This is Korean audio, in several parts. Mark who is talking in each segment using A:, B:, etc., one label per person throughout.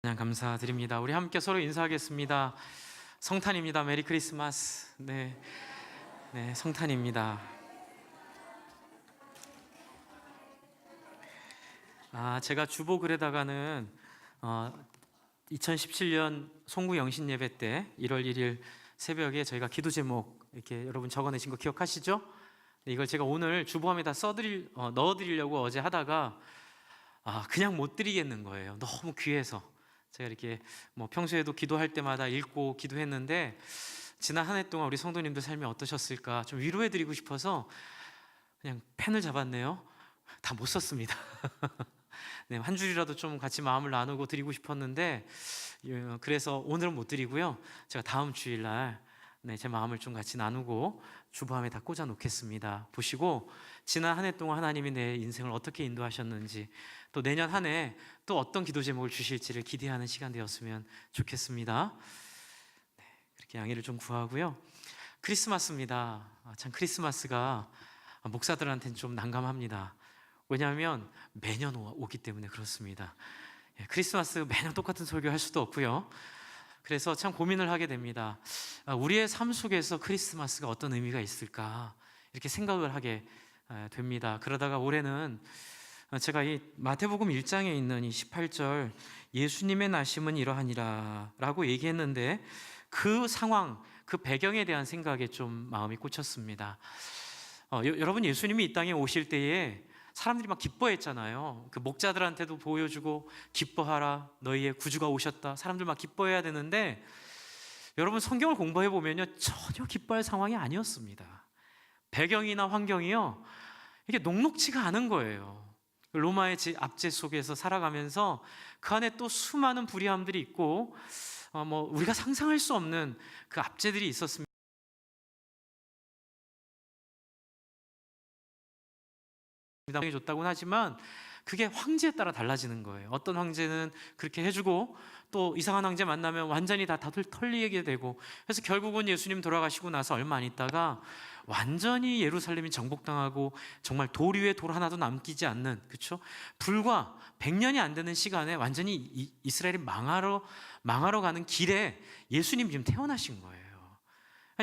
A: 그냥 감사드립니다. 우리 함께 서로 인사하겠습니다. 성탄입니다. 메리 크리스마스. 네, 성탄입니다. 제가 주보글에다가는 2017년 송구 영신 예배 때 1월 1일 새벽에 저희가 기도 제목 이렇게 여러분 적어내신 거 기억하시죠? 이걸 제가 오늘 주보함에다 넣어드리려고 어제 하다가 그냥 못 드리겠는 거예요. 너무 귀해서. 제가 이렇게 평소에도 기도할 때마다 읽고 기도했는데 지난 한 해 동안 우리 성도님들 삶이 어떠셨을까 좀 위로해드리고 싶어서 그냥 펜을 잡았네요. 다 못 썼습니다. 네, 한 줄이라도 좀 같이 마음을 나누고 드리고 싶었는데 그래서 오늘은 못 드리고요. 제가 다음 주일날 제 마음을 좀 같이 나누고 주보함에 다 꽂아 놓겠습니다. 보시고 지난 한 해 동안 하나님이 내 인생을 어떻게 인도하셨는지, 또 내년 한 해 또 어떤 기도 제목을 주실지를 기대하는 시간 되었으면 좋겠습니다. 그렇게 양해를 좀 구하고요. 크리스마스입니다. 참 크리스마스가 목사들한테는 좀 난감합니다. 왜냐하면 매년 오기 때문에 그렇습니다. 크리스마스 매년 똑같은 설교 할 수도 없고요. 그래서 참 고민을 하게 됩니다. 우리의 삶 속에서 크리스마스가 어떤 의미가 있을까 이렇게 생각을 하게 됩니다. 그러다가 올해는 제가 이 마태복음 1장에 있는 이 18절 예수님의 나심은 이러하니라 라고 얘기했는데 그 상황, 그 배경에 대한 생각에 좀 마음이 꽂혔습니다. 여러분, 예수님이 이 땅에 오실 때에 사람들이 막 기뻐했잖아요. 그 목자들한테도 보여주고 기뻐하라 너희의 구주가 오셨다. 사람들 막 기뻐해야 되는데 여러분 성경을 공부해 보면요 전혀 기뻐할 상황이 아니었습니다. 배경이나 환경이요 이게 녹록지가 않은 거예요. 로마의 압제 속에서 살아가면서 그 안에 또 수많은 불의함들이 있고 우리가 상상할 수 없는 그 압제들이 있었습니다. 줬다고는 하지만 그게 황제에 따라 달라지는 거예요. 어떤 황제는 그렇게 해주고 또 이상한 황제 만나면 완전히 다 털리게 되고, 그래서 결국은 예수님 돌아가시고 나서 얼마 안 있다가 완전히 예루살렘이 정복당하고 정말 돌 위에 돌 하나도 남기지 않는, 그렇죠? 불과 100년이 안 되는 시간에 완전히 이스라엘이 망하러 가는 길에 예수님이 지금 태어나신 거예요.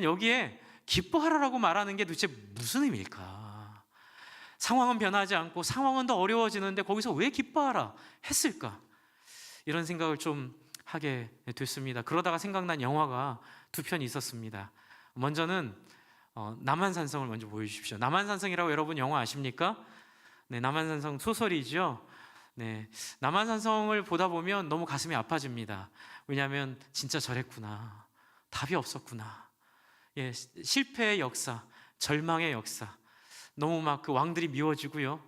A: 여기에 기뻐하라고 말하는 게 도대체 무슨 의미일까? 상황은 변하지 않고 상황은 더 어려워지는데 거기서 왜 기뻐하라 했을까? 이런 생각을 좀 하게 됐습니다. 그러다가 생각난 영화가 두 편이 있었습니다. 먼저는 남한산성을 먼저 보여주십시오. 남한산성이라고 여러분 영화 아십니까? 네, 남한산성 소설이죠. 네, 남한산성을 보다 보면 너무 가슴이 아파집니다. 왜냐하면 진짜 저랬구나, 답이 없었구나. 실패의 역사, 절망의 역사, 너무 막 그 왕들이 미워지고요.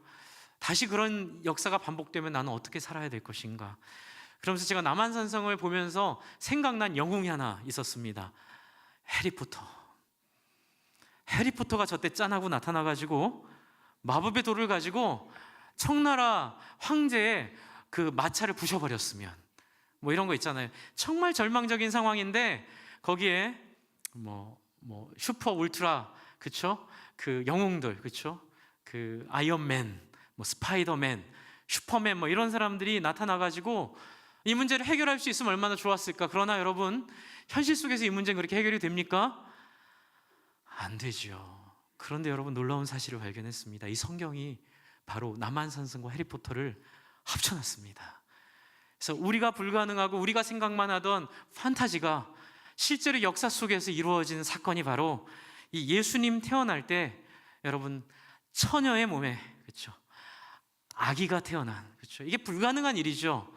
A: 다시 그런 역사가 반복되면 나는 어떻게 살아야 될 것인가. 그러면서 제가 남한산성을 보면서 생각난 영웅이 하나 있었습니다. 해리포터가 저때 짠하고 나타나가지고 마법의 돌을 가지고 청나라 황제의 그 마차를 부셔버렸으면, 이런 거 있잖아요. 정말 절망적인 상황인데 거기에 슈퍼 울트라, 그쵸? 그 영웅들, 그쵸? 그 아이언맨, 스파이더맨, 슈퍼맨 이런 사람들이 나타나가지고 이 문제를 해결할 수 있으면 얼마나 좋았을까. 그러나 여러분, 현실 속에서 이 문제는 그렇게 해결이 됩니까? 안 되죠. 그런데 여러분, 놀라운 사실을 발견했습니다. 이 성경이 바로 남한산성과 해리포터를 합쳐놨습니다. 그래서 우리가 불가능하고 우리가 생각만 하던 판타지가 실제로 역사 속에서 이루어지는 사건이 바로 이 예수님 태어날 때 여러분 처녀의 몸에, 그렇죠? 아기가 태어난, 그렇죠? 이게 불가능한 일이죠.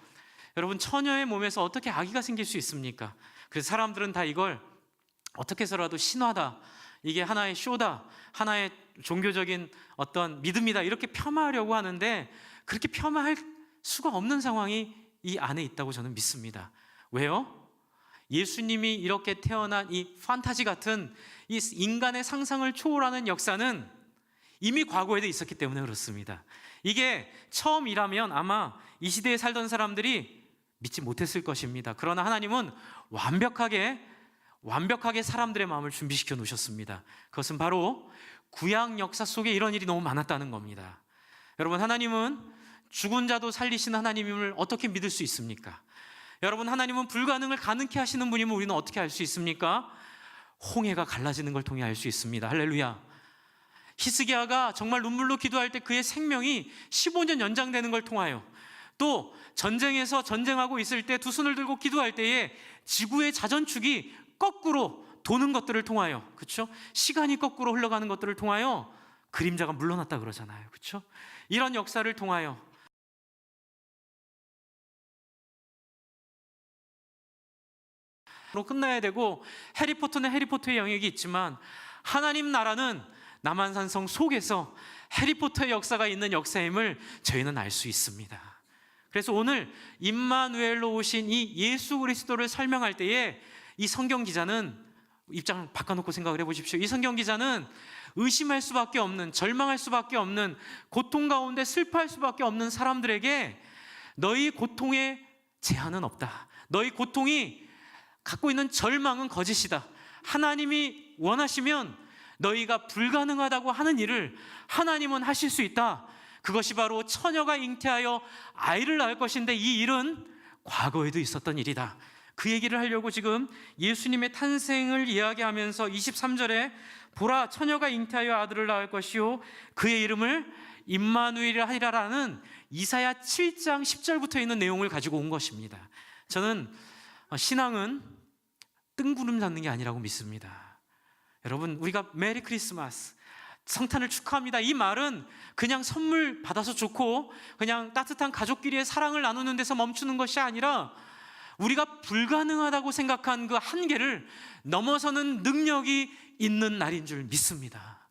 A: 여러분, 처녀의 몸에서 어떻게 아기가 생길 수 있습니까? 그래서 사람들은 다 이걸 어떻게 해서라도 신화다, 이게 하나의 쇼다, 하나의 종교적인 어떤 믿음이다, 이렇게 폄하하려고 하는데 그렇게 폄하할 수가 없는 상황이 이 안에 있다고 저는 믿습니다. 왜요? 예수님이 이렇게 태어난 이 판타지 같은 이 인간의 상상을 초월하는 역사는 이미 과거에도 있었기 때문에 그렇습니다. 이게 처음이라면 아마 이 시대에 살던 사람들이 믿지 못했을 것입니다. 그러나 하나님은 완벽하게 사람들의 마음을 준비시켜 놓으셨습니다. 그것은 바로 구약 역사 속에 이런 일이 너무 많았다는 겁니다. 여러분, 하나님은 죽은 자도 살리시는 하나님임을 어떻게 믿을 수 있습니까? 여러분, 하나님은 불가능을 가능케 하시는 분이면 우리는 어떻게 알 수 있습니까? 홍해가 갈라지는 걸 통해 알 수 있습니다. 할렐루야. 히스기야가 정말 눈물로 기도할 때 그의 생명이 15년 연장되는 걸 통하여, 또 전쟁에서 전쟁하고 있을 때 두 손을 들고 기도할 때에 지구의 자전축이 거꾸로 도는 것들을 통하여, 그렇죠? 시간이 거꾸로 흘러가는 것들을 통하여 그림자가 물러났다 그러잖아요, 그렇죠? 이런 역사를 통하여 끝나야 되고, 해리포터는 해리포터의 영역이 있지만 하나님 나라는 남한산성 속에서 해리포터의 역사가 있는 역사임을 저희는 알 수 있습니다. 그래서 오늘 임마누엘로 오신 이 예수 그리스도를 설명할 때에 이 성경 기자는, 입장을 바꿔놓고 생각을 해보십시오. 이 성경 기자는 의심할 수밖에 없는, 절망할 수밖에 없는, 고통 가운데 슬퍼할 수밖에 없는 사람들에게 너희 고통에 제한은 없다, 너희 고통이 갖고 있는 절망은 거짓이다, 하나님이 원하시면 너희가 불가능하다고 하는 일을 하나님은 하실 수 있다, 그것이 바로 처녀가 잉태하여 아이를 낳을 것인데 이 일은 과거에도 있었던 일이다, 그 얘기를 하려고 지금 예수님의 탄생을 이야기하면서 23절에 보라, 처녀가 잉태하여 아들을 낳을 것이요 그의 이름을 임마누엘이라 하리라라는 이사야 7장 10절부터 있는 내용을 가지고 온 것입니다. 저는 신앙은 뜬구름 잡는 게 아니라고 믿습니다. 여러분, 우리가 메리 크리스마스, 성탄을 축하합니다, 이 말은 그냥 선물 받아서 좋고 그냥 따뜻한 가족끼리의 사랑을 나누는 데서 멈추는 것이 아니라 우리가 불가능하다고 생각한 그 한계를 넘어서는 능력이 있는 날인 줄 믿습니다.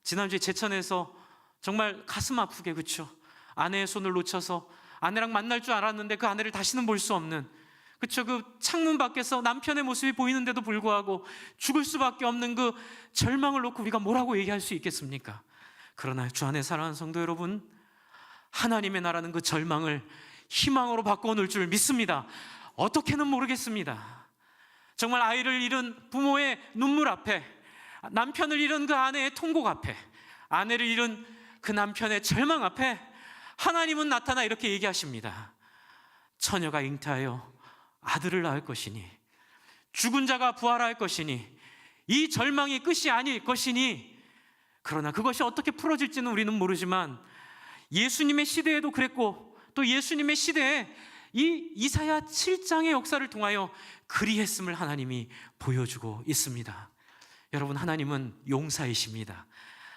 A: 지난주에 제천에서 정말 가슴 아프게, 그렇죠? 아내의 손을 놓쳐서 아내랑 만날 줄 알았는데 그 아내를 다시는 볼 수 없는, 그렇죠? 그 창문 밖에서 남편의 모습이 보이는데도 불구하고 죽을 수밖에 없는 그 절망을 놓고 우리가 뭐라고 얘기할 수 있겠습니까? 그러나 주 안에 사랑하는 성도 여러분, 하나님의 나라는 그 절망을 희망으로 바꿔놓을 줄 믿습니다. 어떻게는 모르겠습니다. 정말 아이를 잃은 부모의 눈물 앞에, 남편을 잃은 그 아내의 통곡 앞에, 아내를 잃은 그 남편의 절망 앞에 하나님은 나타나 이렇게 얘기하십니다. 처녀가 잉태하여 아들을 낳을 것이니, 죽은 자가 부활할 것이니, 이 절망이 끝이 아닐 것이니. 그러나 그것이 어떻게 풀어질지는 우리는 모르지만 예수님의 시대에도 그랬고, 또 예수님의 시대에 이 이사야 7장의 역사를 통하여 그리했음을 하나님이 보여주고 있습니다. 여러분, 하나님은 용사이십니다.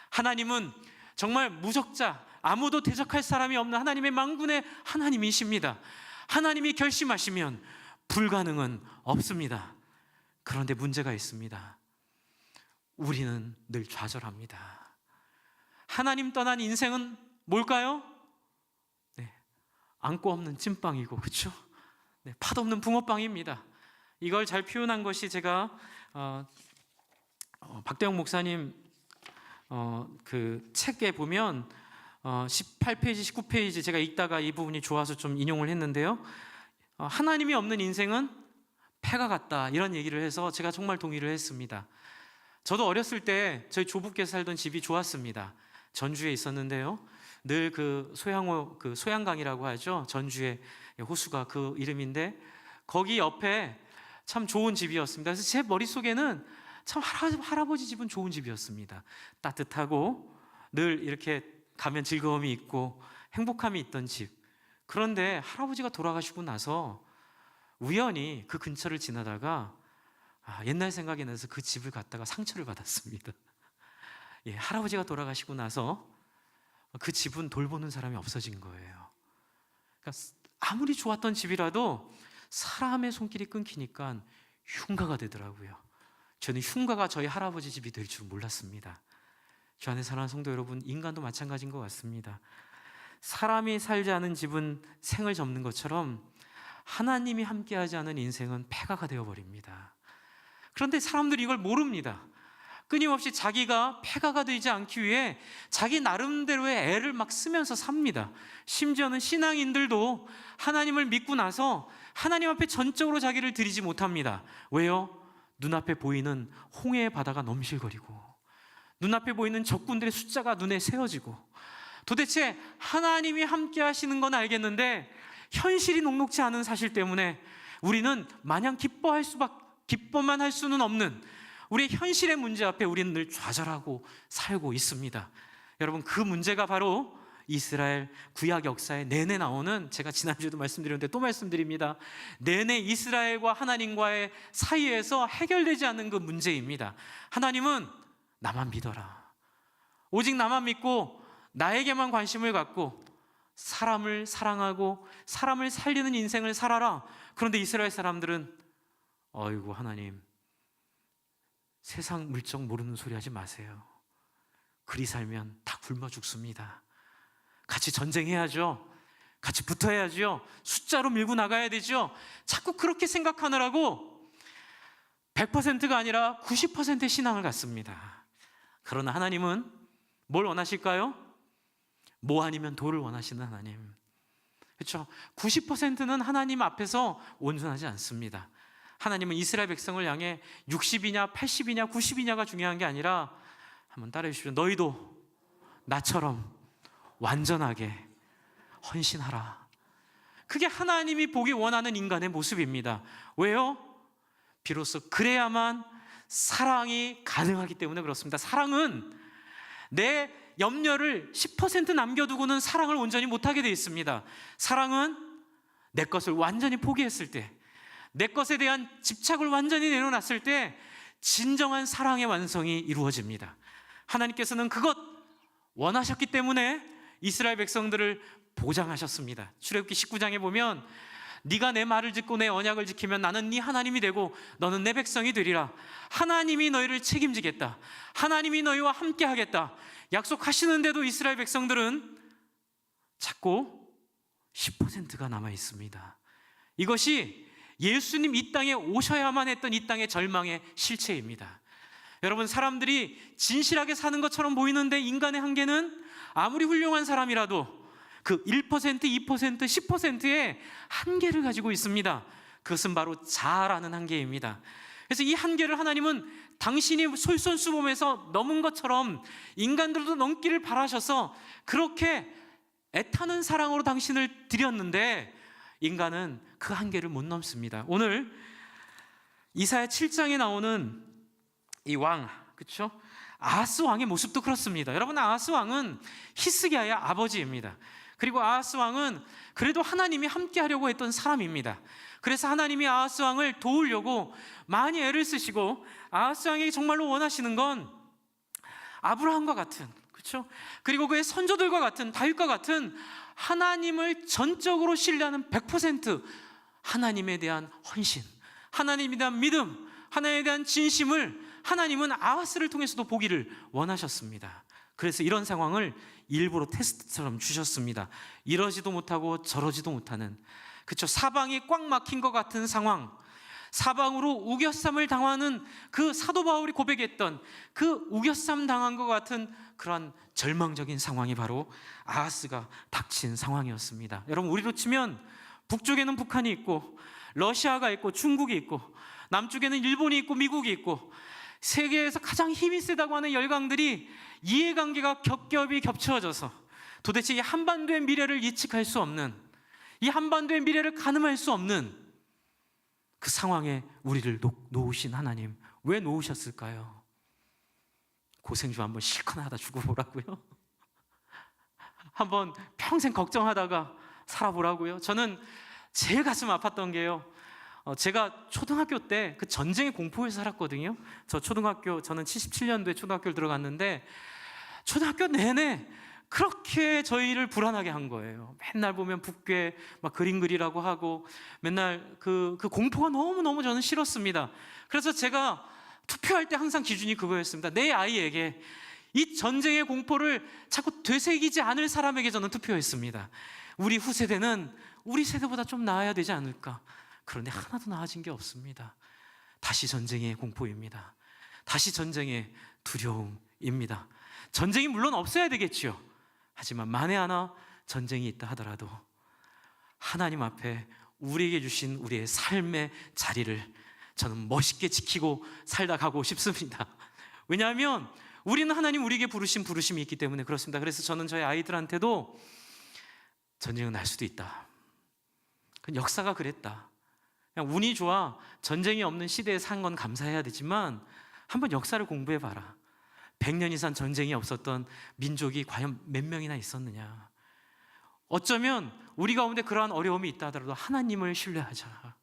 A: 하나님은 정말 무적자, 아무도 대적할 사람이 없는 하나님의 만군의 하나님이십니다. 하나님이 결심하시면 불가능은 없습니다. 그런데 문제가 있습니다. 우리는 늘 좌절합니다. 하나님 떠난 인생은 뭘까요? 안고 없는 찐빵이고, 그렇죠? 팥 없는 붕어빵입니다. 이걸 잘 표현한 것이 제가 박대영 목사님 그 책에 보면 18페이지, 19페이지 제가 읽다가 이 부분이 좋아서 좀 인용을 했는데요. 하나님이 없는 인생은 폐가 같다, 이런 얘기를 해서 제가 정말 동의를 했습니다. 저도 어렸을 때 저희 조부께서 살던 집이 좋았습니다. 전주에 있었는데요. 늘 그 소양호, 그 소양강이라고 하죠. 전주의 호수가 그 이름인데 거기 옆에 참 좋은 집이었습니다. 그래서 제 머릿속에는 참 할아버지 집은 좋은 집이었습니다. 따뜻하고 늘 이렇게 가면 즐거움이 있고 행복함이 있던 집. 그런데 할아버지가 돌아가시고 나서 우연히 그 근처를 지나다가 옛날 생각이 나서 그 집을 갔다가 상처를 받았습니다. 할아버지가 돌아가시고 나서 그 집은 돌보는 사람이 없어진 거예요. 그러니까 아무리 좋았던 집이라도 사람의 손길이 끊기니까 흉가가 되더라고요. 저는 흉가가 저희 할아버지 집이 될 줄 몰랐습니다. 주 안에 사랑하는 성도 여러분, 인간도 마찬가지인 것 같습니다. 사람이 살지 않은 집은 생을 접는 것처럼 하나님이 함께하지 않은 인생은 폐가가 되어버립니다. 그런데 사람들이 이걸 모릅니다. 끊임없이 자기가 폐가가 되지 않기 위해 자기 나름대로의 애를 막 쓰면서 삽니다. 심지어는 신앙인들도 하나님을 믿고 나서 하나님 앞에 전적으로 자기를 드리지 못합니다. 왜요? 눈앞에 보이는 홍해의 바다가 넘실거리고 눈앞에 보이는 적군들의 숫자가 눈에 세워지고, 도대체 하나님이 함께 하시는 건 알겠는데 현실이 녹록지 않은 사실 때문에 우리는 마냥 기뻐만 할 수는 없는 우리의 현실의 문제 앞에 우리는 늘 좌절하고 살고 있습니다. 여러분, 그 문제가 바로 이스라엘 구약 역사에 내내 나오는, 제가 지난주에도 말씀드렸는데 또 말씀드립니다, 내내 이스라엘과 하나님과의 사이에서 해결되지 않는 그 문제입니다. 하나님은 나만 믿어라, 오직 나만 믿고 나에게만 관심을 갖고 사람을 사랑하고 사람을 살리는 인생을 살아라. 그런데 이스라엘 사람들은 어이구, 하나님, 세상 물정 모르는 소리 하지 마세요. 그리 살면 다 굶어 죽습니다. 같이 전쟁해야죠. 같이 붙어야죠. 숫자로 밀고 나가야 되죠. 자꾸 그렇게 생각하느라고 100%가 아니라 90%의 신앙을 갖습니다. 그러나 하나님은 뭘 원하실까요? 모 아니면 도를 원하시는 하나님. 그렇죠? 90%는 하나님 앞에서 온전하지 않습니다. 하나님은 이스라엘 백성을 향해 60이냐 80이냐 90이냐가 중요한 게 아니라, 한번 따라해 주시죠. 너희도 나처럼 완전하게 헌신하라. 그게 하나님이 보기 원하는 인간의 모습입니다. 왜요? 비로소 그래야만 사랑이 가능하기 때문에 그렇습니다. 사랑은 내 염려를 10% 남겨두고는 사랑을 온전히 못하게 되어 있습니다. 사랑은 내 것을 완전히 포기했을 때, 내 것에 대한 집착을 완전히 내려놨을 때 진정한 사랑의 완성이 이루어집니다. 하나님께서는 그것 원하셨기 때문에 이스라엘 백성들을 보장하셨습니다. 출애굽기 19장에 보면 네가 내 말을 듣고 내 언약을 지키면 나는 네 하나님이 되고 너는 내 백성이 되리라. 하나님이 너희를 책임지겠다. 하나님이 너희와 함께 하겠다. 약속하시는데도 이스라엘 백성들은 자꾸 10%가 남아 있습니다. 이것이 예수님 이 땅에 오셔야만 했던 이 땅의 절망의 실체입니다. 여러분, 사람들이 진실하게 사는 것처럼 보이는데 인간의 한계는 아무리 훌륭한 사람이라도 그 1%, 2%, 10%의 한계를 가지고 있습니다. 그것은 바로 자아라는 한계입니다. 그래서 이 한계를 하나님은 당신이 솔선수범해서 넘은 것처럼 인간들도 넘기를 바라셔서 그렇게 애타는 사랑으로 당신을 드렸는데 인간은 그 한계를 못 넘습니다. 오늘 이사야 7장에 나오는 이 왕, 그렇죠? 아하스 왕의 모습도 그렇습니다. 여러분, 아하스 왕은 히스기야의 아버지입니다. 그리고 아하스 왕은 그래도 하나님이 함께 하려고 했던 사람입니다. 그래서 하나님이 아하스 왕을 도우려고 많이 애를 쓰시고, 아하스 왕이 정말로 원하시는 건 아브라함과 같은, 그렇죠? 그리고 그의 선조들과 같은, 다윗과 같은 하나님을 전적으로 신뢰하는 100% 하나님에 대한 헌신, 하나님에 대한 믿음, 하나님에 대한 진심을 하나님은 아하스를 통해서도 보기를 원하셨습니다. 그래서 이런 상황을 일부러 테스트처럼 주셨습니다. 이러지도 못하고 저러지도 못하는, 그렇죠? 사방이 꽉 막힌 것 같은 상황, 사방으로 우겨쌈을 당하는 그 사도 바울이 고백했던 그 우겨쌈 당한 것 같은 그런 절망적인 상황이 바로 아하스가 닥친 상황이었습니다. 여러분, 우리로 치면 북쪽에는 북한이 있고 러시아가 있고 중국이 있고 남쪽에는 일본이 있고 미국이 있고 세계에서 가장 힘이 세다고 하는 열강들이 이해관계가 겹겹이 겹쳐져서 도대체 이 한반도의 미래를 예측할 수 없는, 이 한반도의 미래를 가늠할 수 없는 그 상황에 우리를 놓으신 하나님, 왜 놓으셨을까요? 고생 좀 한번 실컷 하다 죽어보라고요? 한번 평생 걱정하다가 살아보라고요? 저는 제일 가슴 아팠던 게요, 제가 초등학교 때 그 전쟁의 공포에서 살았거든요. 저는 77년도에 초등학교를 들어갔는데 초등학교 내내 그렇게 저희를 불안하게 한 거예요. 맨날 보면 북괴 막 그림 그리라고 하고 맨날 그 공포가 너무너무 저는 싫었습니다. 그래서 제가 투표할 때 항상 기준이 그거였습니다. 내 아이에게 이 전쟁의 공포를 자꾸 되새기지 않을 사람에게 저는 투표했습니다. 우리 후세대는 우리 세대보다 좀 나아야 되지 않을까. 그런데 하나도 나아진 게 없습니다. 다시 전쟁의 공포입니다. 다시 전쟁의 두려움입니다. 전쟁이 물론 없어야 되겠지요. 하지만 만에 하나 전쟁이 있다 하더라도 하나님 앞에 우리에게 주신 우리의 삶의 자리를 저는 멋있게 지키고 살다 가고 싶습니다. 왜냐하면 우리는 하나님 우리에게 부르신 부르심이 있기 때문에 그렇습니다. 그래서 저는 저희 아이들한테도 전쟁은 날 수도 있다. 역사가 그랬다. 그냥 운이 좋아 전쟁이 없는 시대에 산 건 감사해야 되지만 한번 역사를 공부해봐라. 100년 이상 전쟁이 없었던 민족이 과연 몇 명이나 있었느냐. 어쩌면 우리 가운데 그러한 어려움이 있다 하더라도 하나님을 신뢰하자.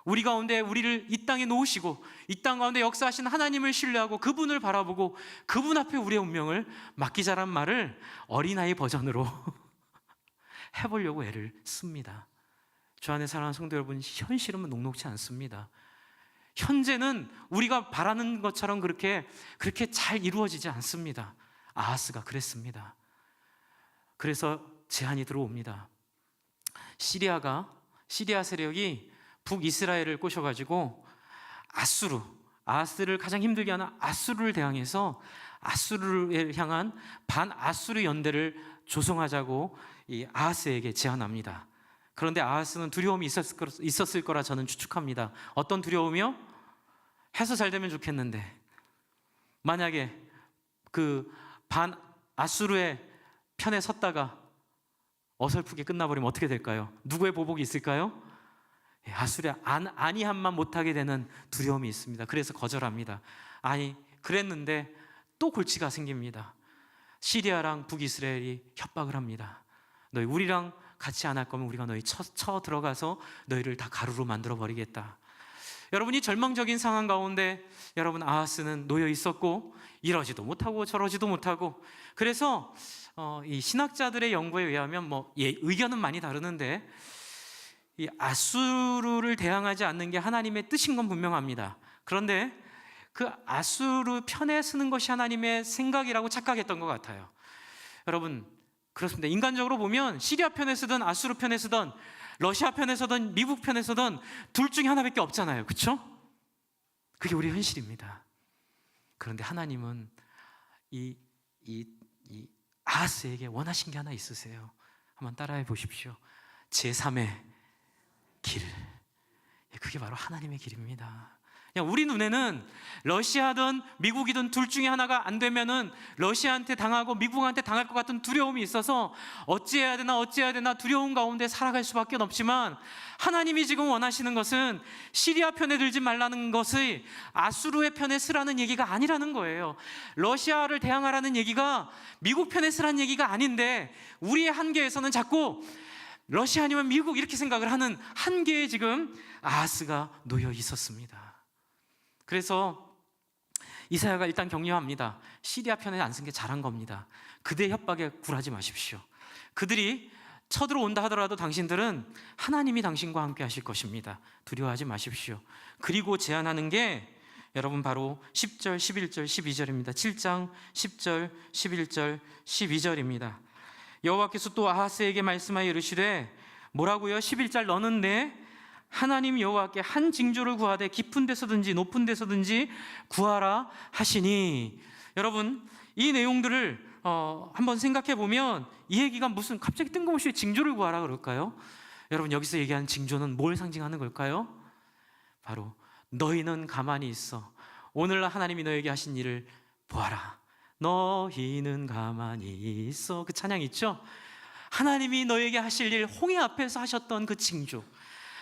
A: 우리 가운데 우리를 이 땅에 놓으시고 이 땅 가운데 역사하신 하나님을 신뢰하고 그분을 바라보고 그분 앞에 우리의 운명을 맡기자란 말을 어린아이 버전으로 해보려고 애를 씁니다. 주 안에 사랑하는 성도 여러분, 현실은 녹록지 않습니다. 현재는 우리가 바라는 것처럼 그렇게 잘 이루어지지 않습니다. 아하스가 그랬습니다. 그래서 제안이 들어옵니다. 시리아 세력이 북이스라엘을 꼬셔가지고 아하스를 가장 힘들게 하는 아수르를 대항해서 아수르를 향한 반아수르 연대를 조성하자고 이 아하스에게 제안합니다. 그런데 아하스는 두려움이 있었을 거라 저는 추측합니다. 어떤 두려움이요? 해서 잘 되면 좋겠는데 만약에 그 반아수르의 편에 섰다가 어설프게 끝나버리면 어떻게 될까요? 누구의 보복이 있을까요? 아수르의 아니함만 못하게 되는 두려움이 있습니다. 그래서 거절합니다. 아니, 그랬는데 또 골치가 생깁니다. 시리아랑 북이스라엘이 협박을 합니다. 너희 우리랑 같이 안 할 거면 우리가 너희 쳐 들어가서 너희를 다 가루로 만들어 버리겠다. 여러분이 절망적인 상황 가운데 여러분 아하스는 놓여 있었고 이러지도 못하고 저러지도 못하고 그래서 이 신학자들의 연구에 의하면 의견은 많이 다르는데 이 아수르를 대항하지 않는 게 하나님의 뜻인 건 분명합니다. 그런데 그 아수르 편에 서는 것이 하나님의 생각이라고 착각했던 것 같아요. 여러분 그렇습니다. 인간적으로 보면 시리아 편에 서든 아수르 편에 서든 러시아 편에 서든 미국 편에 서든 둘 중에 하나밖에 없잖아요. 그렇죠? 그게 우리 현실입니다. 그런데 하나님은 이 아하스에게 원하신 게 하나 있으세요. 한번 따라해 보십시오. 제3의 길. 그게 바로 하나님의 길입니다. 그냥 우리 눈에는 러시아든 미국이든 둘 중에 하나가 안 되면은 러시아한테 당하고 미국한테 당할 것 같은 두려움이 있어서 어찌해야 되나 두려운 가운데 살아갈 수밖에 없지만 하나님이 지금 원하시는 것은 시리아 편에 들지 말라는 것의 아수르의 편에 서라는 얘기가 아니라는 거예요. 러시아를 대항하라는 얘기가 미국 편에 서라는 얘기가 아닌데 우리의 한계에서는 자꾸 러시아 아니면 미국 이렇게 생각을 하는 한계에 지금 아하스가 놓여 있었습니다. 그래서 이사야가 일단 격려합니다. 시리아 편에 안 쓴 게 잘한 겁니다. 그들의 협박에 굴하지 마십시오. 그들이 쳐들어온다 하더라도 당신들은 하나님이 당신과 함께 하실 것입니다. 두려워하지 마십시오. 그리고 제안하는 게 여러분 바로 10절, 11절, 12절입니다. 7장 10절, 11절, 12절입니다. 여호와께서 또 아하스에게 말씀하여 이르시되 뭐라고요? 11절 너는 내 하나님 여호와께 한 징조를 구하되 깊은 데서든지 높은 데서든지 구하라 하시니. 여러분 이 내용들을 한번 생각해 보면 이 얘기가 무슨 갑자기 뜬금없이 징조를 구하라 그럴까요? 여러분 여기서 얘기하는 징조는 뭘 상징하는 걸까요? 바로 너희는 가만히 있어. 오늘날 하나님이 너에게 하신 일을 보아라. 너희는 가만히 있어. 그 찬양 있죠? 하나님이 너에게 하실 일, 홍해 앞에서 하셨던 그 징조,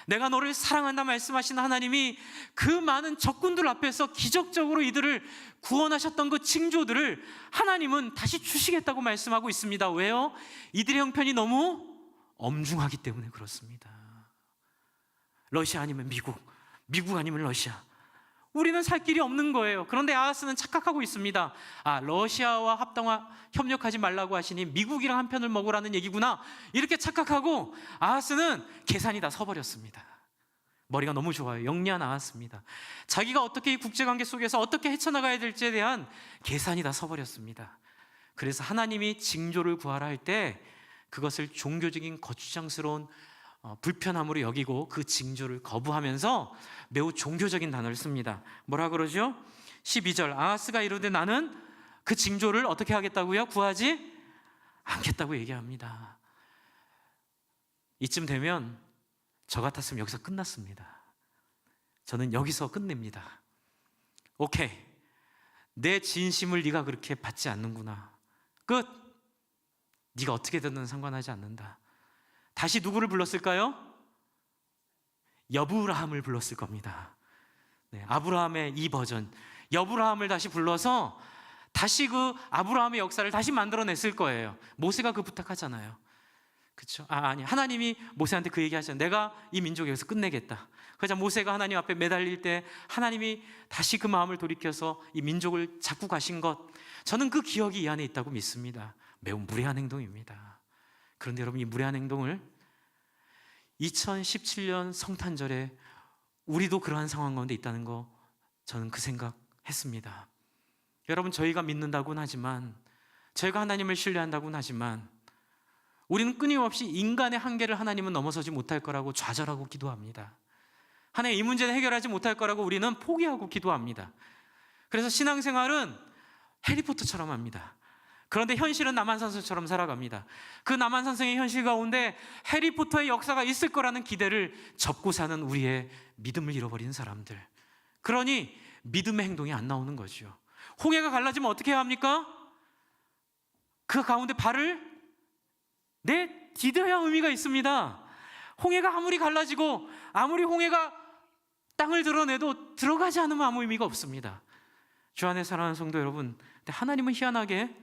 A: 내가 너를 사랑한다 말씀하신 하나님이 그 많은 적군들 앞에서 기적적으로 이들을 구원하셨던 그 징조들을 하나님은 다시 주시겠다고 말씀하고 있습니다. 왜요? 이들의 형편이 너무 엄중하기 때문에 그렇습니다. 러시아 아니면 미국, 미국 아니면 러시아, 우리는 살 길이 없는 거예요. 그런데 아하스는 착각하고 있습니다. 러시아와 협력하지 말라고 하시니 미국이랑 한 편을 먹으라는 얘기구나, 이렇게 착각하고 아하스는 계산이 다 서버렸습니다. 머리가 너무 좋아요. 영리한 아하스입니다. 자기가 어떻게 이 국제관계 속에서 어떻게 헤쳐나가야 될지에 대한 계산이 다 서버렸습니다. 그래서 하나님이 징조를 구하라 할 때 그것을 종교적인 거추장스러운 불편함으로 여기고 그 징조를 거부하면서 매우 종교적인 단어를 씁니다. 뭐라 그러죠? 12절 아하스가 이르되 나는 그 징조를 어떻게 하겠다고요? 구하지 않겠다고 얘기합니다. 이쯤 되면 저 같았으면 여기서 끝났습니다. 저는 여기서 끝냅니다. 오케이, 내 진심을 네가 그렇게 받지 않는구나. 끝. 네가 어떻게 되든 상관하지 않는다. 다시 누구를 불렀을까요? 여브라함을 불렀을 겁니다. 네, 아브라함의 이 버전, 여브라함을 다시 불러서 다시 그 아브라함의 역사를 다시 만들어냈을 거예요. 모세가 그 부탁하잖아요. 그렇죠? 아니, 하나님이 모세한테 그 얘기하셨어요. 내가 이 민족을 여기서 끝내겠다. 그러자 모세가 하나님 앞에 매달릴 때 하나님이 다시 그 마음을 돌이켜서 이 민족을 잡고 가신 것, 저는 그 기억이 이 안에 있다고 믿습니다. 매우 무례한 행동입니다. 그런데 여러분, 이 무례한 행동을 2017년 성탄절에 우리도 그러한 상황 가운데 있다는 거, 저는 그 생각했습니다. 여러분, 저희가 믿는다고는 하지만, 저희가 하나님을 신뢰한다고는 하지만, 우리는 끊임없이 인간의 한계를 하나님은 넘어서지 못할 거라고 좌절하고 기도합니다. 하나님, 이 문제는 해결하지 못할 거라고 우리는 포기하고 기도합니다. 그래서 신앙생활은 해리포터처럼 합니다. 그런데 현실은 남한산성처럼 살아갑니다. 그 남한산성의 현실 가운데 해리포터의 역사가 있을 거라는 기대를 접고 사는 우리의 믿음을 잃어버리는 사람들, 그러니 믿음의 행동이 안 나오는 거죠. 홍해가 갈라지면 어떻게 해야 합니까? 그 가운데 발을 디뎌야 의미가 있습니다. 홍해가 아무리 갈라지고 아무리 홍해가 땅을 드러내도 들어가지 않으면 아무 의미가 없습니다. 주 안에 사랑하는 성도 여러분, 근데 하나님은 희한하게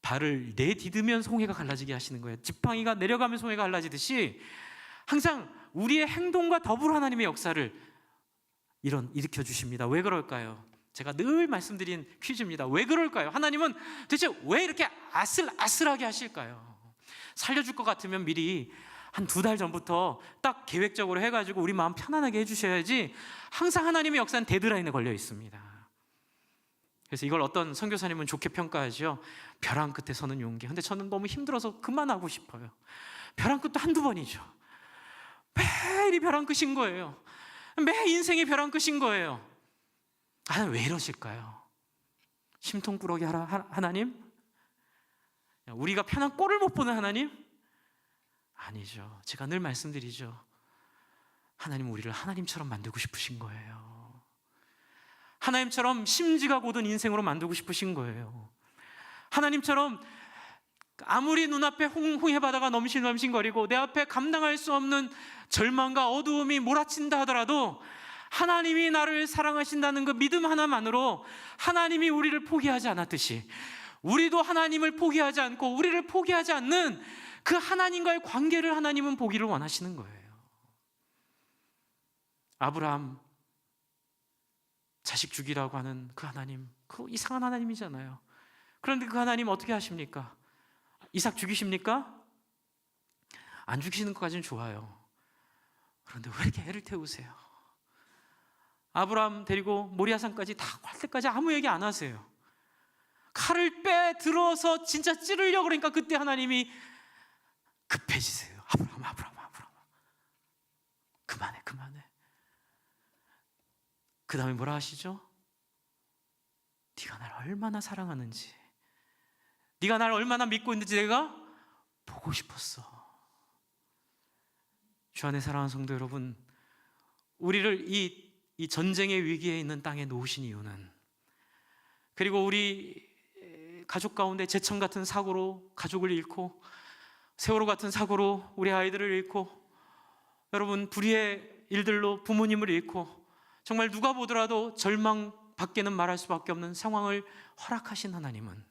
A: 발을 내디디면서 홍해가 갈라지게 하시는 거예요. 지팡이가 내려가면서 홍해가 갈라지듯이 항상 우리의 행동과 더불어 하나님의 역사를 일으켜 주십니다. 왜 그럴까요? 제가 늘 말씀드린 퀴즈입니다. 왜 그럴까요? 하나님은 도대체 왜 이렇게 아슬아슬하게 하실까요? 살려줄 것 같으면 미리 한 2달 전부터 딱 계획적으로 해가지고 우리 마음 편안하게 해주셔야지, 항상 하나님의 역사는 데드라인에 걸려 있습니다. 그래서 이걸 어떤 선교사님은 좋게 평가하죠. 벼랑 끝에 서는 용기. 근데 저는 너무 힘들어서 그만하고 싶어요. 벼랑 끝도 한두 번이죠. 매일이 벼랑 끝인 거예요. 매 인생이 벼랑 끝인 거예요. 하나님 왜 이러실까요? 심통꾸러기 하나님? 우리가 편한 꼴을 못 보는 하나님? 아니죠. 제가 늘 말씀드리죠. 하나님은 우리를 하나님처럼 만들고 싶으신 거예요. 하나님처럼 심지가 고든 인생으로 만들고 싶으신 거예요. 하나님처럼 아무리 눈앞에 홍해 바다가 넘실넘실거리고 내 앞에 감당할 수 없는 절망과 어두움이 몰아친다 하더라도 하나님이 나를 사랑하신다는 그 믿음 하나만으로 하나님이 우리를 포기하지 않았듯이 우리도 하나님을 포기하지 않고 우리를 포기하지 않는 그 하나님과의 관계를 하나님은 보기를 원하시는 거예요. 아브라함 자식 죽이라고 하는 그 하나님, 그 이상한 하나님이잖아요. 그런데 그 하나님 어떻게 하십니까? 이삭 죽이십니까? 안 죽이시는 것까지는 좋아요. 그런데 왜 이렇게 애를 태우세요? 아브라함 데리고 모리아산까지 다 갈 때까지 아무 얘기 안 하세요. 칼을 들어서 진짜 찌르려고 그러니까 그때 하나님이 급해지세요. 아브라함 그만해. 그 다음에 뭐라 하시죠? 네가 날 얼마나 사랑하는지, 네가 날 얼마나 믿고 있는지 내가 보고 싶었어. 주 안에 사랑하는 성도 여러분, 우리를 이 전쟁의 위기에 있는 땅에 놓으신 이유는, 그리고 우리 가족 가운데 제천 같은 사고로 가족을 잃고 세월호 같은 사고로 우리 아이들을 잃고 여러분 불의의 일들로 부모님을 잃고 정말 누가 보더라도 절망밖에는 말할 수밖에 없는 상황을 허락하신 하나님은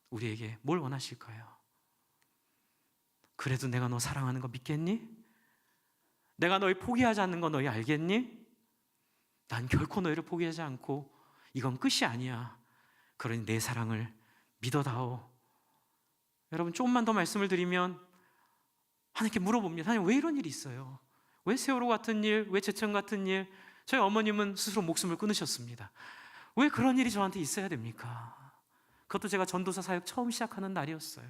A: 우리에게 뭘 원하실까요? 그래도 내가 너 사랑하는 거 믿겠니? 내가 너희 포기하지 않는 거 너희 알겠니? 난 결코 너희를 포기하지 않고 이건 끝이 아니야. 그러니 내 사랑을 믿어다오. 여러분 조금만 더 말씀을 드리면 하나님께 물어봅니다. 하나님 왜 이런 일이 있어요? 왜 세월호 같은 일, 왜 제천 같은 일? 저희 어머님은 스스로 목숨을 끊으셨습니다. 왜 그런 일이 저한테 있어야 됩니까? 그것도 제가 전도사 사역 처음 시작하는 날이었어요.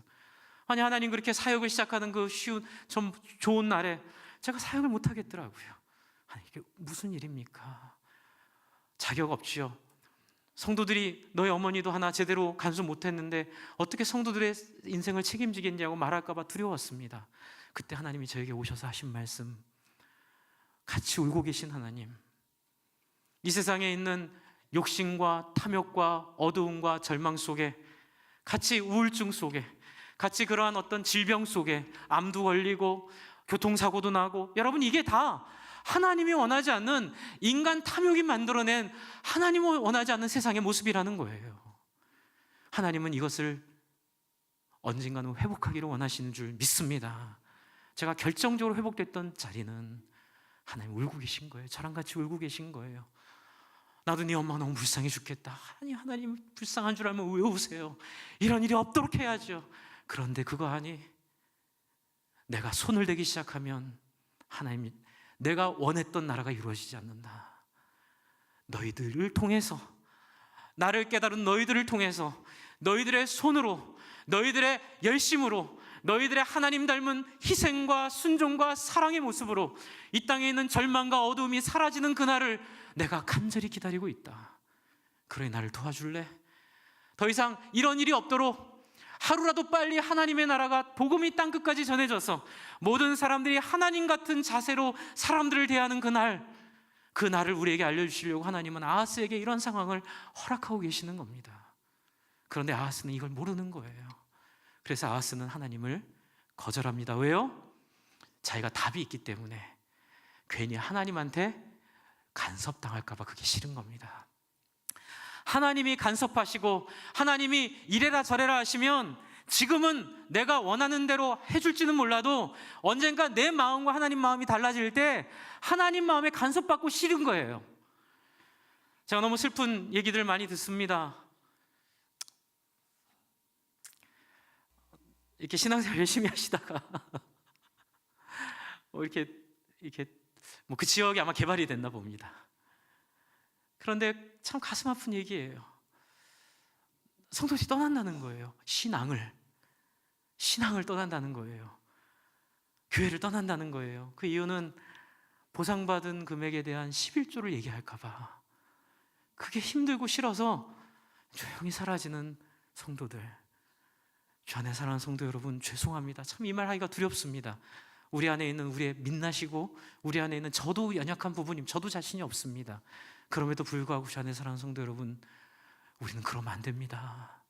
A: 아니 하나님 그렇게 사역을 시작하는 그 쉬운 좀 좋은 날에 제가 사역을 못 하겠더라고요. 아니 이게 무슨 일입니까? 자격 없지요. 성도들이 너희 어머니도 하나 제대로 간수 못했는데 어떻게 성도들의 인생을 책임지겠냐고 말할까 봐 두려웠습니다. 그때 하나님이 저에게 오셔서 하신 말씀, 같이 울고 계신 하나님, 이 세상에 있는 욕심과 탐욕과 어두움과 절망 속에, 같이 우울증 속에, 같이 그러한 어떤 질병 속에, 암도 걸리고 교통사고도 나고, 여러분 이게 다 하나님이 원하지 않는, 인간 탐욕이 만들어낸, 하나님이 원하지 않는 세상의 모습이라는 거예요. 하나님은 이것을 언젠가는 회복하기를 원하시는 줄 믿습니다. 제가 결정적으로 회복됐던 자리는 하나님 울고 계신 거예요. 저랑 같이 울고 계신 거예요. 나도 네 엄마 너무 불쌍해 죽겠다. 아니, 하나님 불쌍한 줄 알면 왜 우세요? 이런 일이 없도록 해야죠. 그런데 그거 아니, 내가 손을 대기 시작하면 하나님이, 내가 원했던 나라가 이루어지지 않는다. 너희들을 통해서, 나를 깨달은 너희들을 통해서, 너희들의 손으로, 너희들의 열심으로, 너희들의 하나님 닮은 희생과 순종과 사랑의 모습으로 이 땅에 있는 절망과 어두움이 사라지는 그날을 내가 간절히 기다리고 있다. 그러니 나를 도와줄래? 더 이상 이런 일이 없도록 하루라도 빨리 하나님의 나라가, 복음이 땅 끝까지 전해져서 모든 사람들이 하나님 같은 자세로 사람들을 대하는 그 날을 우리에게 알려주시려고 하나님은 아하스에게 이런 상황을 허락하고 계시는 겁니다. 그런데 아하스는 이걸 모르는 거예요. 그래서 아하스는 하나님을 거절합니다. 왜요? 자기가 답이 있기 때문에. 괜히 하나님한테 간섭당할까 봐 그게 싫은 겁니다. 하나님이 간섭하시고 하나님이 이래라 저래라 하시면 지금은 내가 원하는 대로 해줄지는 몰라도 언젠가 내 마음과 하나님 마음이 달라질 때 하나님 마음에 간섭받고 싫은 거예요. 제가 너무 슬픈 얘기들 많이 듣습니다. 이렇게 신앙생활 열심히 하시다가 이렇게 뭐 그 지역이 아마 개발이 됐나 봅니다. 그런데 참 가슴 아픈 얘기예요. 성도들이 떠난다는 거예요. 신앙을 떠난다는 거예요. 교회를 떠난다는 거예요. 그 이유는 보상받은 금액에 대한 11조를 얘기할까 봐. 그게 힘들고 싫어서 조용히 사라지는 성도들. 주 안에 사랑하는 성도 여러분, 죄송합니다. 참 이 말 하기가 두렵습니다. 우리 안에 있는 우리의 민낯이고 우리 안에 있는 저도 연약한 부분임, 저도 자신이 없습니다. 그럼에도 불구하고 주 안에 사랑하는 성도 여러분, 우리는 그러면 안 됩니다.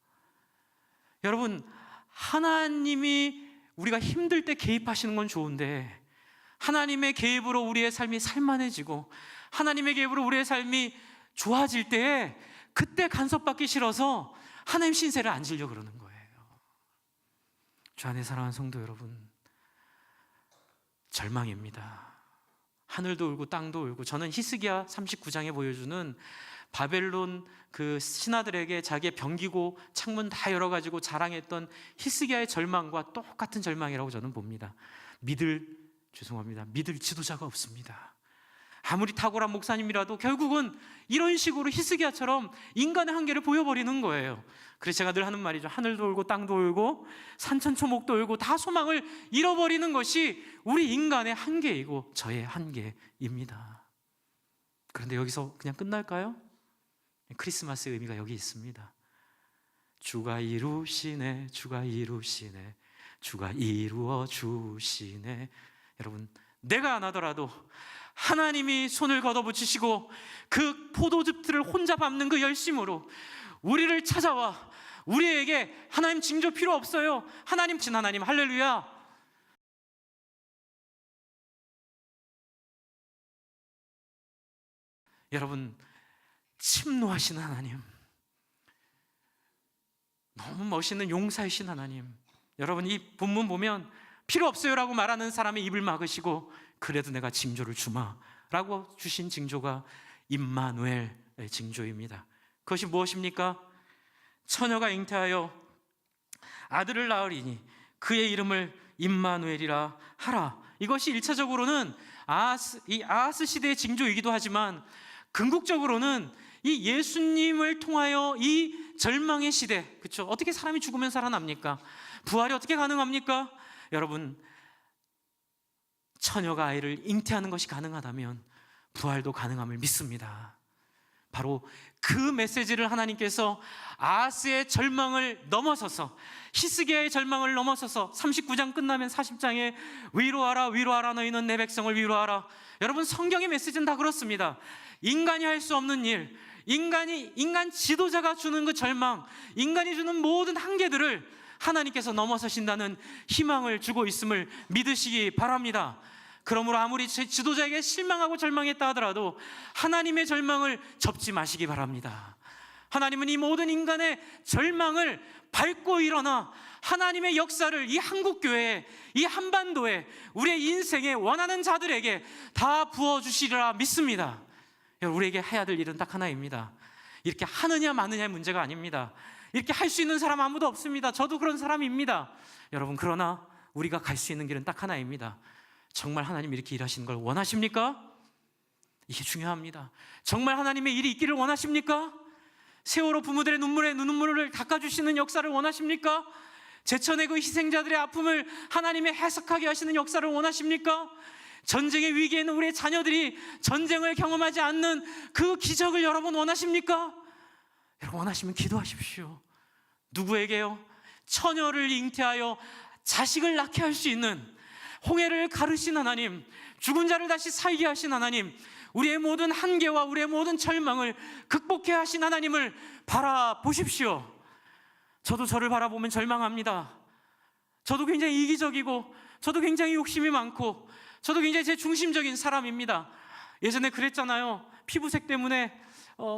A: 여러분, 하나님이 우리가 힘들 때 개입하시는 건 좋은데 하나님의 개입으로 우리의 삶이 살만해지고 하나님의 개입으로 우리의 삶이 좋아질 때에 그때 간섭받기 싫어서 하나님 신세를 안 지려고 그러는 거예요. 주 안에 사랑하는 성도 여러분, 절망입니다. 하늘도 울고 땅도 울고. 저는 히스기야 39장에 보여주는 바벨론 그 신하들에게 자기의 병기고 창문 다 열어가지고 자랑했던 히스기야의 절망과 똑같은 절망이라고 저는 봅니다. 믿을 지도자가 없습니다. 아무리 탁월한 목사님이라도 결국은 이런 식으로 히스기야처럼 인간의 한계를 보여버리는 거예요. 그래서 제가 늘 하는 말이죠. 하늘도 울고 땅도 울고 산천초목도 울고 다 소망을 잃어버리는 것이 우리 인간의 한계이고 저의 한계입니다. 그런데 여기서 그냥 끝날까요? 크리스마스의 의미가 여기 있습니다. 주가 이루시네, 주가 이루시네, 주가 이루어 주시네. 여러분, 내가 안 하더라도 하나님이 손을 걷어붙이시고 그 포도즙들을 혼자 밟는 그 열심으로 우리를 찾아와 우리에게 하나님 징조 필요 없어요. 하나님 친 하나님, 할렐루야. 여러분, 침노하시는 하나님, 너무 멋있는 용사이신 하나님. 여러분, 이 본문 보면 필요 없어요라고 말하는 사람의 입을 막으시고 그래도 내가 징조를 주마 라고 주신 징조가 임마누엘의 징조입니다. 그것이 무엇입니까? 처녀가 잉태하여 아들을 낳으리니 그의 이름을 임마누엘이라 하라. 이것이 1차적으로는 아하스 시대의 징조이기도 하지만 궁극적으로는 이 예수님을 통하여 이 절망의 시대, 그렇죠? 어떻게 사람이 죽으면 살아납니까? 부활이 어떻게 가능합니까? 여러분, 처녀가 아이를 잉태하는 것이 가능하다면 부활도 가능함을 믿습니다. 바로 그 메시지를 하나님께서 아하스의 절망을 넘어서서, 히스기야의 절망을 넘어서서 39장 끝나면 40장에 위로하라 위로하라 너희는 내 백성을 위로하라. 여러분, 성경의 메시지는 다 그렇습니다. 인간이 할 수 없는 일, 인간 지도자가 주는 그 절망, 인간이 주는 모든 한계들을 하나님께서 넘어서신다는 희망을 주고 있음을 믿으시기 바랍니다. 그러므로 아무리 지도자에게 실망하고 절망했다 하더라도 하나님의 절망을 접지 마시기 바랍니다. 하나님은 이 모든 인간의 절망을 밟고 일어나 하나님의 역사를 이 한국교회에, 이 한반도에, 우리의 인생에 원하는 자들에게 다 부어주시리라 믿습니다. 여러분, 우리에게 해야 될 일은 딱 하나입니다. 이렇게 하느냐 마느냐의 문제가 아닙니다. 이렇게 할 수 있는 사람 아무도 없습니다. 저도 그런 사람입니다. 여러분, 그러나 우리가 갈 수 있는 길은 딱 하나입니다. 정말 하나님이 이렇게 일하시는 걸 원하십니까? 이게 중요합니다. 정말 하나님의 일이 있기를 원하십니까? 세월호 부모들의 눈물을 닦아주시는 역사를 원하십니까? 제천의 그 희생자들의 아픔을 하나님의 해석하게 하시는 역사를 원하십니까? 전쟁의 위기에 있는 우리의 자녀들이 전쟁을 경험하지 않는 그 기적을 여러분 원하십니까? 여러분, 원하시면 기도하십시오. 누구에게요? 처녀를 잉태하여 자식을 낳게 할 수 있는, 홍해를 가르신 하나님, 죽은 자를 다시 살게 하신 하나님, 우리의 모든 한계와 우리의 모든 절망을 극복해 하신 하나님을 바라보십시오. 저도 저를 바라보면 절망합니다. 저도 굉장히 이기적이고, 저도 굉장히 욕심이 많고, 저도 굉장히 제 중심적인 사람입니다. 예전에 그랬잖아요. 피부색 때문에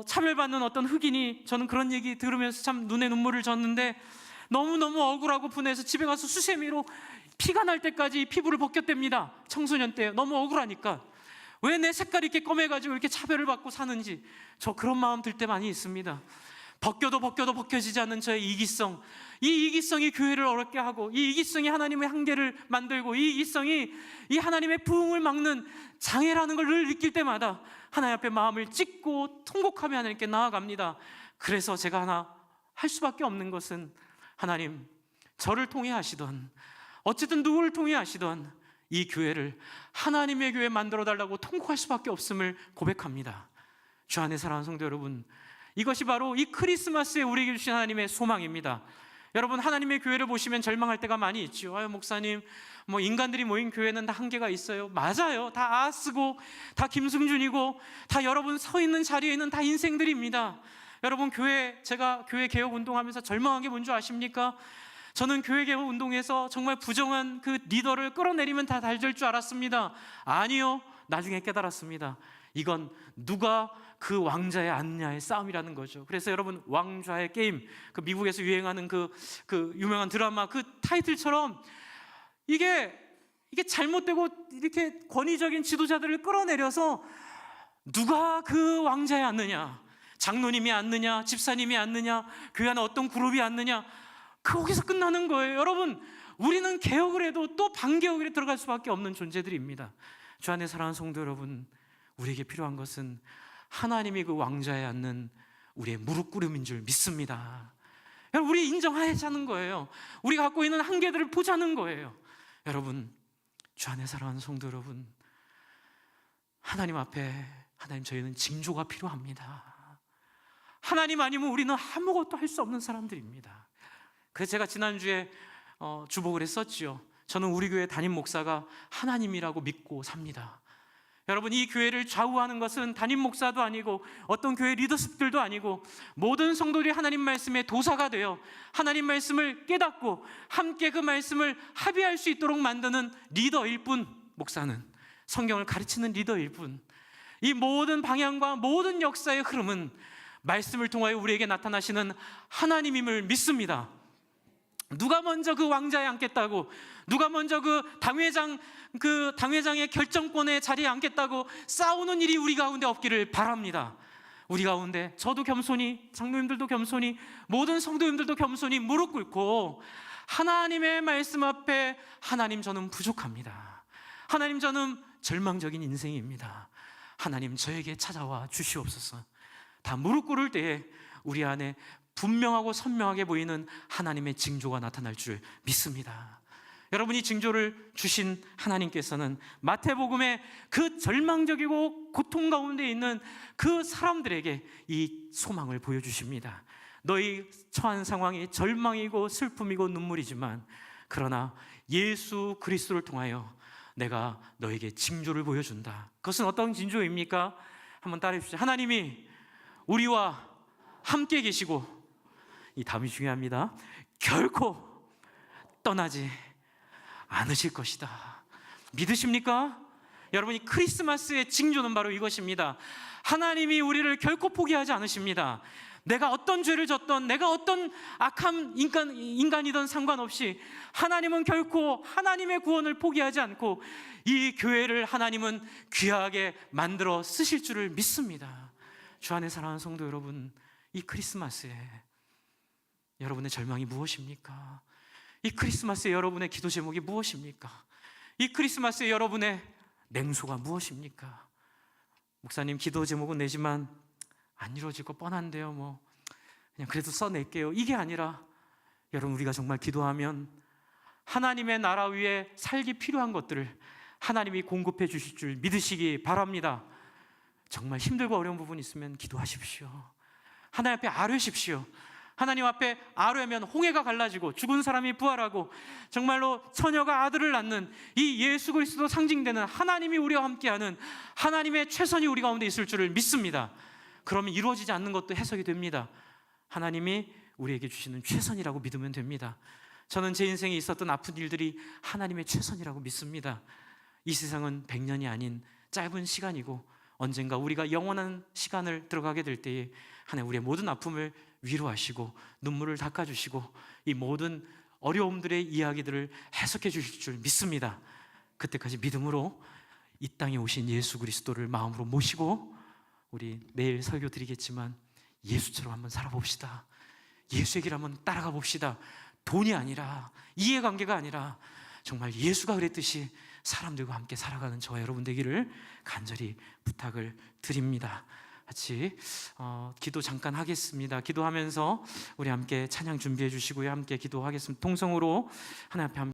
A: 차별받는 어떤 흑인이, 저는 그런 얘기 들으면서 참 눈에 눈물을 졌는데, 너무너무 억울하고 분해서 집에 가서 수세미로 피가 날 때까지 피부를 벗겼답니다. 청소년 때 너무 억울하니까. 왜 내 색깔이 이렇게 검해가지고 이렇게 차별을 받고 사는지, 저 그런 마음 들 때 많이 있습니다. 벗겨도 벗겨지지 않는 저의 이기성, 이 이기성이 교회를 어렵게 하고, 이 이기성이 하나님의 한계를 만들고, 이 이기성이 이 하나님의 부흥을 막는 장애라는 걸 늘 느낄 때마다 하나님 앞에 마음을 찢고 통곡하며 하나님께 나아갑니다. 그래서 제가 하나 할 수밖에 없는 것은, 하나님, 저를 통해 하시던, 어쨌든 누구를 통해 하시던 이 교회를 하나님의 교회 만들어 달라고 통곡할 수밖에 없음을 고백합니다. 주 안에 사랑하는 성도 여러분, 이것이 바로 이 크리스마스에 우리에게 주신 하나님의 소망입니다. 여러분, 하나님의 교회를 보시면 절망할 때가 많이 있죠. 아유, 목사님, 뭐 인간들이 모인 교회는 다 한계가 있어요. 맞아요. 다 아스고, 다 김승준이고, 다 여러분 서 있는 자리에 있는 다 인생들입니다. 여러분, 제가 교회 개혁 운동하면서 절망한 게 뭔지 아십니까? 저는 교회 개혁 운동에서 정말 부정한 그 리더를 끌어내리면 다 잘 될 줄 알았습니다. 아니요, 나중에 깨달았습니다. 이건 누가 그 왕자에 앉느냐의 싸움이라는 거죠. 그래서 여러분, 왕좌의 게임, 그 미국에서 유행하는 그 유명한 드라마 그 타이틀처럼, 이게 잘못되고 이렇게 권위적인 지도자들을 끌어내려서 누가 그 왕자에 앉느냐, 장로님이 앉느냐, 집사님이 앉느냐, 교회 안에 어떤 그룹이 앉느냐, 거기서 끝나는 거예요. 여러분, 우리는 개혁을 해도 또 반개혁에 들어갈 수밖에 없는 존재들입니다. 주 안에 사랑하는 성도 여러분, 우리에게 필요한 것은 하나님이 그 왕좌에 앉는 우리의 무릎 꿇음인 줄 믿습니다. 여러분, 우리 인정하자는 거예요. 우리가 갖고 있는 한계들을 보자는 거예요. 여러분, 주 안에 사랑하는 성도 여러분, 하나님 앞에, 하나님, 저희는 징조가 필요합니다. 하나님 아니면 우리는 아무것도 할 수 없는 사람들입니다. 그래서 제가 지난주에 주복을 했었지요. 저는 우리 교회 담임 목사가 하나님이라고 믿고 삽니다. 여러분, 이 교회를 좌우하는 것은 담임 목사도 아니고 어떤 교회 리더십들도 아니고, 모든 성도들이 하나님 말씀의 도사가 되어 하나님 말씀을 깨닫고 함께 그 말씀을 합의할 수 있도록 만드는 리더일 뿐, 목사는 성경을 가르치는 리더일 뿐, 이 모든 방향과 모든 역사의 흐름은 말씀을 통하여 우리에게 나타나시는 하나님임을 믿습니다. 누가 먼저 그 왕자에 앉겠다고, 누가 먼저 그 당회장의 결정권의 자리에 앉겠다고 싸우는 일이 우리 가운데 없기를 바랍니다. 우리 가운데 저도 겸손히, 장로님들도 겸손히, 모든 성도님들도 겸손히 무릎 꿇고 하나님의 말씀 앞에, 하나님, 저는 부족합니다. 하나님, 저는 절망적인 인생입니다. 하나님, 저에게 찾아와 주시옵소서. 다 무릎 꿇을 때에 우리 안에 분명하고 선명하게 보이는 하나님의 징조가 나타날 줄 믿습니다. 여러분이 징조를 주신 하나님께서는 마태복음의 그 절망적이고 고통 가운데 있는 그 사람들에게 이 소망을 보여주십니다. 너희 처한 상황이 절망이고 슬픔이고 눈물이지만, 그러나 예수 그리스도를 통하여 내가 너에게 징조를 보여준다. 그것은 어떤 징조입니까? 한번 따라해 주시죠. 하나님이 우리와 함께 계시고, 이 다음이 중요합니다. 결코 떠나지 않으실 것이다. 믿으십니까? 여러분, 이 크리스마스의 징조는 바로 이것입니다. 하나님이 우리를 결코 포기하지 않으십니다. 내가 어떤 죄를 졌던, 내가 어떤 악한 인간이든 상관없이 하나님은 결코 하나님의 구원을 포기하지 않고 이 교회를 하나님은 귀하게 만들어 쓰실 줄을 믿습니다. 주 안에 사랑하는 성도 여러분, 이 크리스마스에 여러분의 절망이 무엇입니까? 이 크리스마스에 여러분의 기도 제목이 무엇입니까? 이 크리스마스에 여러분의 냉소가 무엇입니까? 목사님, 기도 제목은 내지만 안 이루어질 거 뻔한데요, 뭐 그냥 그래도 써낼게요. 이게 아니라 여러분, 우리가 정말 기도하면 하나님의 나라 위에 살기 필요한 것들을 하나님이 공급해 주실 줄 믿으시기 바랍니다. 정말 힘들고 어려운 부분이 있으면 기도하십시오. 하나님 앞에 아뢰십시오. 하나님 앞에 아뢰면 홍해가 갈라지고 죽은 사람이 부활하고 정말로 처녀가 아들을 낳는 이 예수 그리스도 상징되는 하나님이 우리와 함께하는 하나님의 최선이 우리 가운데 있을 줄을 믿습니다. 그러면 이루어지지 않는 것도 해석이 됩니다. 하나님이 우리에게 주시는 최선이라고 믿으면 됩니다. 저는 제 인생에 있었던 아픈 일들이 하나님의 최선이라고 믿습니다. 이 세상은 100년이 아닌 짧은 시간이고 언젠가 우리가 영원한 시간을 들어가게 될 때에 하나님 우리의 모든 아픔을 위로하시고 눈물을 닦아주시고 이 모든 어려움들의 이야기들을 해석해 주실 줄 믿습니다. 그때까지 믿음으로 이 땅에 오신 예수 그리스도를 마음으로 모시고 우리 내일 설교 드리겠지만 예수처럼 한번 살아봅시다. 예수의 길 한번 따라가 봅시다. 돈이 아니라, 이해관계가 아니라 정말 예수가 그랬듯이 사람들과 함께 살아가는 저와 여러분 되기를 간절히 부탁을 드립니다. 같이 기도 잠깐 하겠습니다. 기도하면서 우리 함께 찬양 준비해 주시고요, 함께 기도하겠습니다. 통성으로 하나님 앞에 함께